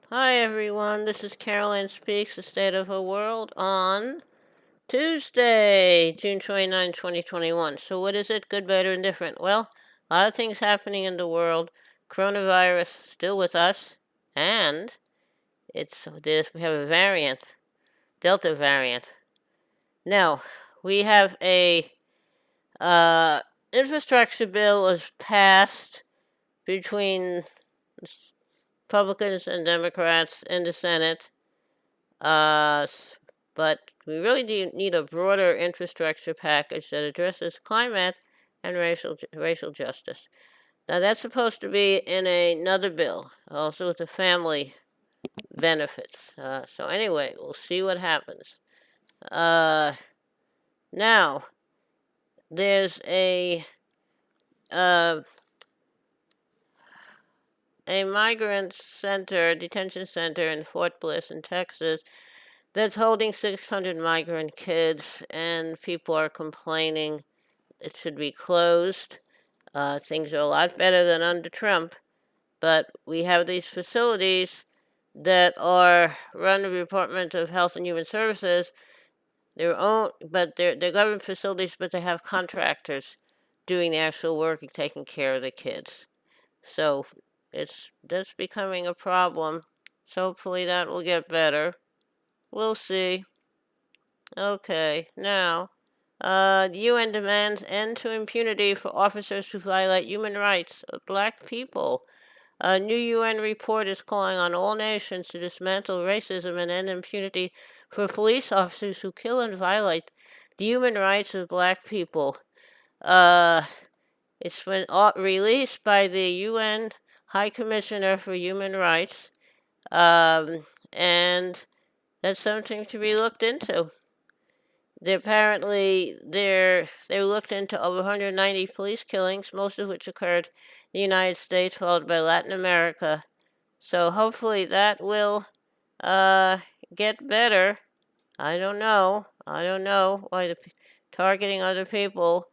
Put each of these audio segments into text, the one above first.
Hi everyone, this is Caroline Speaks, The State of Her World on Tuesday, June 29, 2021. So what is it? Good, better, and different? Well, a lot of things happening in the world. Coronavirus still with us, and we have a variant, Delta variant. Now, we have a infrastructure bill was passed between Republicans and Democrats in the Senate. But we really do need a broader infrastructure package that addresses climate and racial justice. Now that's supposed to be in another bill, also with the family benefits. So anyway, we'll see what happens. Uh, Now there's uh, a migrant center, detention center in Fort Bliss in Texas that's holding 600 migrant kids, and people are complaining it should be closed. Things are a lot better than under Trump, but we have these facilities that are run the Department of Health and Human Services. They're government facilities, but they have contractors doing the actual work and taking care of the kids. So that's becoming a problem. So hopefully that will get better. We'll see. Okay, now, the UN demands end to impunity for officers who violate human rights of black people. A new UN report is calling on all nations to dismantle racism and end impunity for police officers who kill and violate the human rights of black people. Uh, it's been released by the UN High Commissioner for Human Rights, and that's something to be looked into. They looked into over 190 police killings, most of which occurred in the United States, followed by Latin America. So hopefully that will uh, get better. I don't know. I don't know why targeting other people.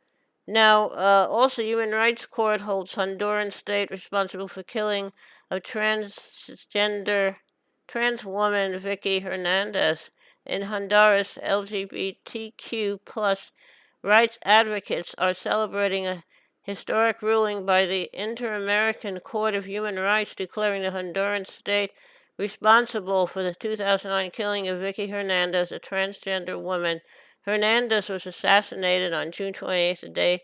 Now, also, Human Rights Court holds Honduran state responsible for killing of trans woman Vicky Hernandez. In Honduras, LGBTQ plus rights advocates are celebrating a historic ruling by the Inter-American Court of Human Rights declaring the Honduran state responsible for the 2009 killing of Vicky Hernandez, a transgender woman. Hernandez was assassinated on June 28th, the day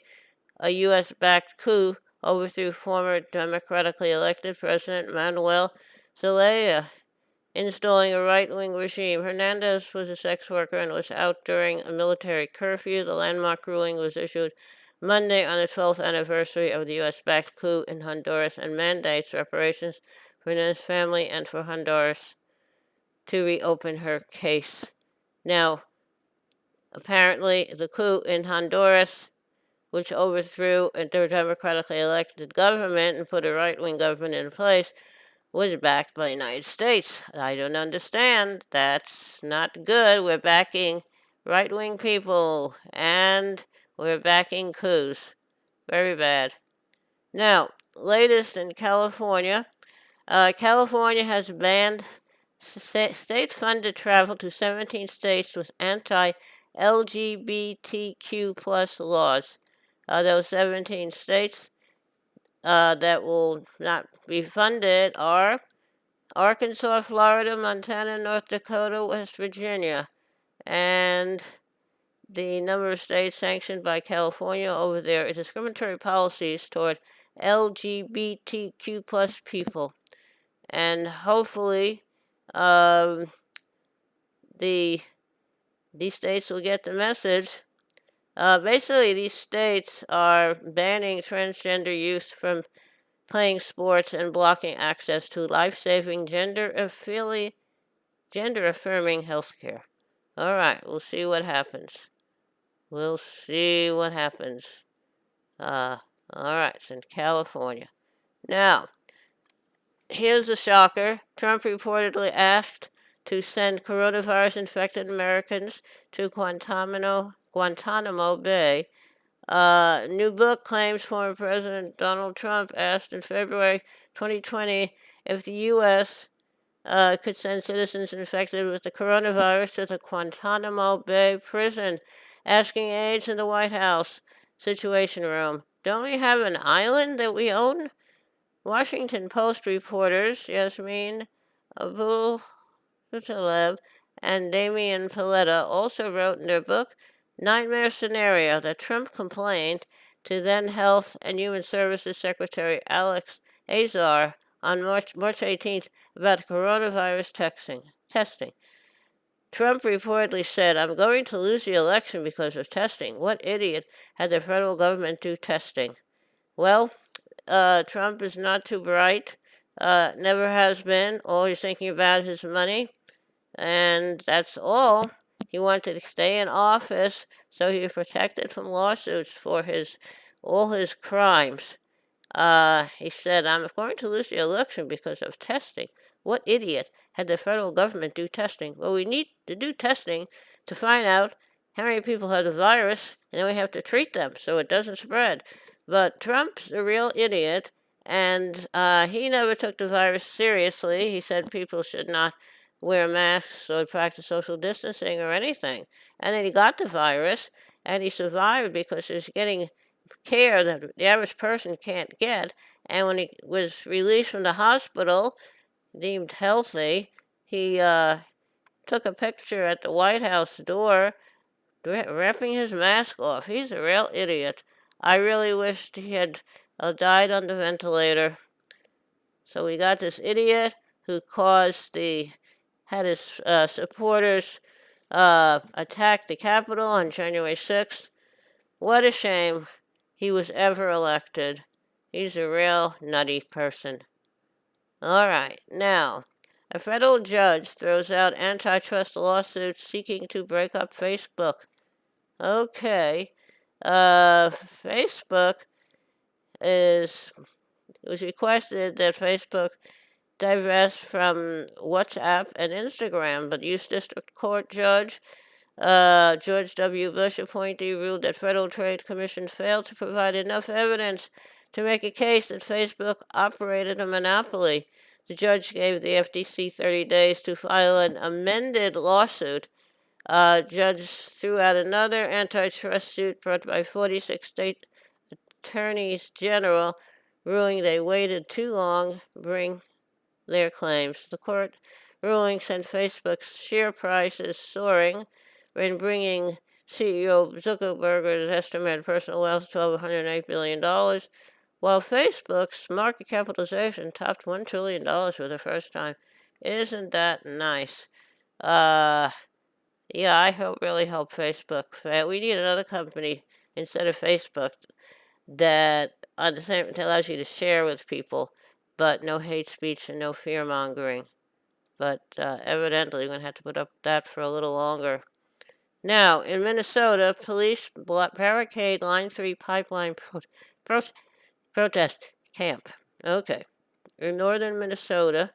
a U.S.-backed coup overthrew former democratically elected President Manuel Zelaya, installing a right-wing regime. Hernandez was a sex worker and was out during a military curfew. The landmark ruling was issued Monday on the 12th anniversary of the U.S.-backed coup in Honduras and mandates reparations for Hernandez's family and for Honduras to reopen her case. Now, apparently, the coup in Honduras, which overthrew their democratically elected government and put a right-wing government in place, was backed by the United States. I don't understand. That's not good. We're backing right-wing people and we're backing coups. Very bad. Now, latest in California. California has banned state-funded travel to 17 states with anti-LGBTQ plus laws. Those 17 states that will not be funded are Arkansas, Florida, Montana, North Dakota, West Virginia, and the number of states sanctioned by California over their discriminatory policies toward LGBTQ plus people. And hopefully, um, these states will get the message. Basically, these states are banning transgender youth from playing sports and blocking access to life-saving gender-affirming healthcare. All right, we'll see what happens. We'll see what happens. All right, it's in California. Now, here's a shocker. Trump reportedly asked to send coronavirus-infected Americans to Guantanamo Bay. New book claims former President Donald Trump asked in February 2020 if the U.S. could send citizens infected with the coronavirus to the Guantanamo Bay prison, asking aides in the White House Situation Room. Don't we have an island that we own? Washington Post reporters Yasmin Abul Taleb and Damian Paletta also wrote in their book Nightmare Scenario that Trump complained to then Health and Human Services Secretary Alex Azar on March 18th about coronavirus testing. Trump reportedly said, I'm going to lose the election because of testing. What idiot had the federal government do testing? Well, Trump is not too bright, never has been, always thinking about his money, and that's all. He wanted to stay in office so he was protected from lawsuits for all his crimes. He said, I'm going to lose the election because of testing. What idiot had the federal government do testing? Well, we need to do testing to find out how many people have the virus, and then we have to treat them so it doesn't spread. But Trump's a real idiot, and he never took the virus seriously. He said people should not wear masks or practice social distancing or anything. And then he got the virus, and he survived because he was getting care that the average person can't get. And when he was released from the hospital, deemed healthy, he took a picture at the White House door, ripping his mask off. He's a real idiot. I really wished he had died on the ventilator. So we got this idiot who had his supporters attack the Capitol on January 6th. What a shame he was ever elected. He's a real nutty person. All right, now, a federal judge throws out antitrust lawsuit seeking to break up Facebook. Okay, Facebook it was requested that Facebook divest from WhatsApp and Instagram, but U.S. District Court Judge George W. Bush appointee ruled that Federal Trade Commission failed to provide enough evidence to make a case that Facebook operated a monopoly. The judge gave the FTC 30 days to file an amended lawsuit. Judge threw out another antitrust suit brought by 46 state attorneys general, ruling they waited too long to bring their claims. The court ruling sent Facebook's share prices soaring when bringing CEO Zuckerberg's estimated personal wealth to over $108 billion, while Facebook's market capitalization topped $1 trillion for the first time. Isn't that nice? Yeah, I really hope Facebook. We need another company instead of Facebook that on the same allows you to share with people, but no hate speech and no fear mongering. But evidently, we're going to have to put up with that for a little longer. Now, in Minnesota, police barricade Line 3 pipeline protest camp. Okay. In northern Minnesota,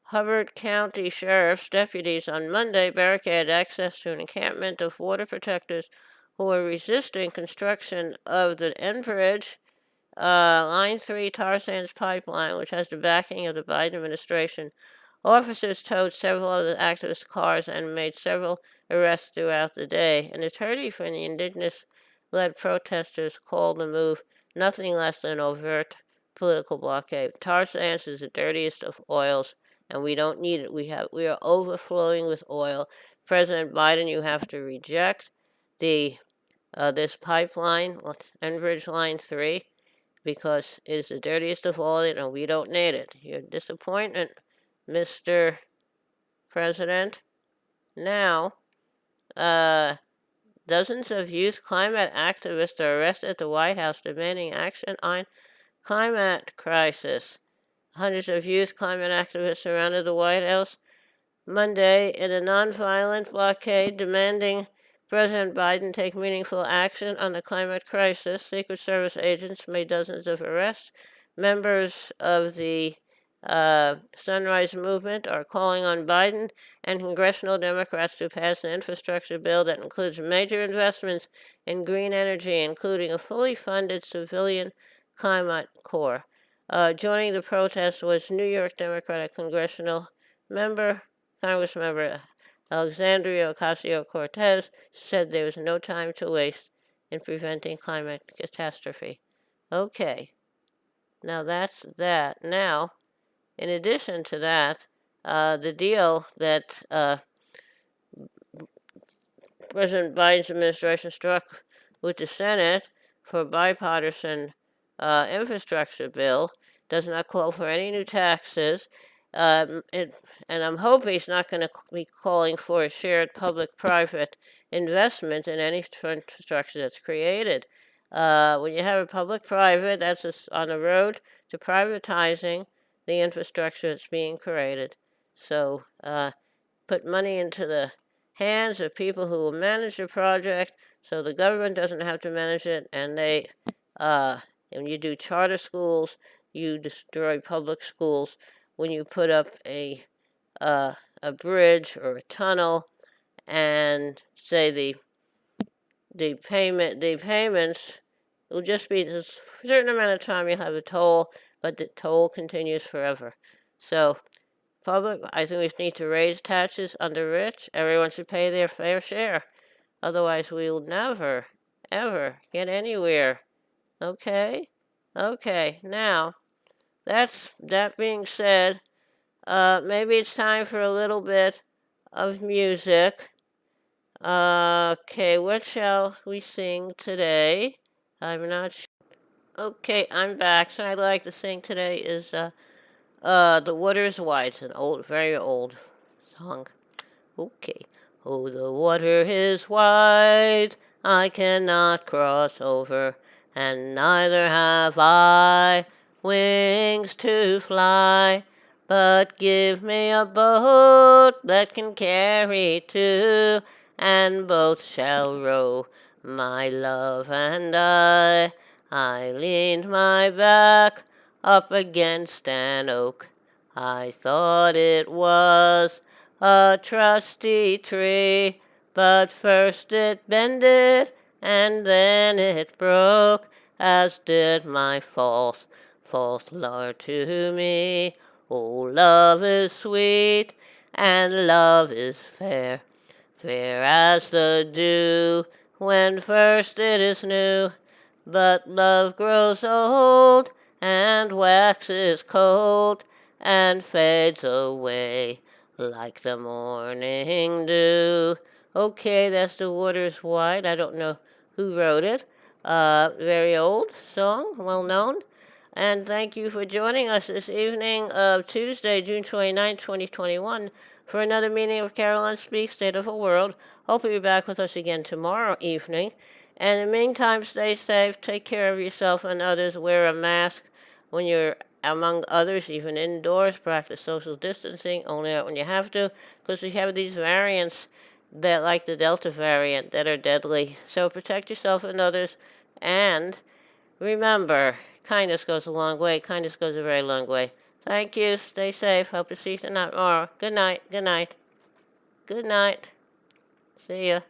Hubbard County Sheriff's deputies on Monday barricaded access to an encampment of water protectors who were resisting construction of the Enbridge Line 3 tar sands pipeline, which has the backing of the Biden administration. Officers towed several of the activists' cars and made several arrests throughout the day. An attorney for the indigenous-led protesters called the move nothing less than overt political blockade. Tar sands is the dirtiest of oils, and we don't need it. We are overflowing with oil. President Biden, you have to reject this pipeline, Enbridge Line 3, because it is the dirtiest of all, and we don't need it. Your disappointment, Mr. President. Now, dozens of youth climate activists are arrested at the White House demanding action on climate crisis. Hundreds of youth climate activists surrounded the White House Monday in a nonviolent blockade demanding President Biden take meaningful action on the climate crisis. Secret Service agents made dozens of arrests. Members of the Sunrise Movement are calling on Biden and congressional Democrats to pass an infrastructure bill that includes major investments in green energy, including a fully funded civilian climate corps. Joining the protest was New York Democratic congressional Congressmember Alexandria Ocasio-Cortez, said there was no time to waste in preventing climate catastrophe. Okay, now that's that. Now, in addition to that, the deal that President Biden's administration struck with the Senate for a bipartisan infrastructure bill does not call for any new taxes. And I'm hoping he's not going to be calling for a shared public-private investment in any infrastructure that's created. When you have a public-private, that's on the road to privatizing the infrastructure that's being created. So put money into the hands of people who will manage the project so the government doesn't have to manage it, and when you do charter schools, you destroy public schools. When you put up a bridge or a tunnel, and say the payments will just be this certain amount of time you'll have a toll, but the toll continues forever. So I think we need to raise taxes on the rich. Everyone should pay their fair share. Otherwise, we will never, ever get anywhere. Okay? Okay, now, that being said, maybe it's time for a little bit of music. Okay, what shall we sing today? I'm not sure. Okay, I'm back. So I'd like to sing today is The Water is Wide. It's an old, very old song. Okay. Oh, the water is wide, I cannot cross over, and neither have I wings to fly. But give me a boat that can carry two, and both shall row, my love and I. I leaned my back up against an oak. I thought it was a trusty tree, but first it bended and then it broke, as did my false love to me. Oh, love is sweet and love is fair, fair as the dew when first it is new. But love grows old and waxes cold and fades away like the morning dew. Okay, that's The Water's Wide. I don't know who wrote it. Very old song, well known. And thank you for joining us this evening of Tuesday, June 29, 2021, for another meeting of Caroline Speaks State of the World. Hope you'll be back with us again tomorrow evening. And in the meantime, stay safe, take care of yourself and others, wear a mask when you're among others, even indoors, practice social distancing, only out when you have to, because we have these variants that, like the Delta variant, that are deadly. So protect yourself and others, and remember, kindness goes a long way. Kindness goes a very long way. Thank you. Stay safe. Hope to see you tonight tomorrow. Good night. Good night. Good night. See ya.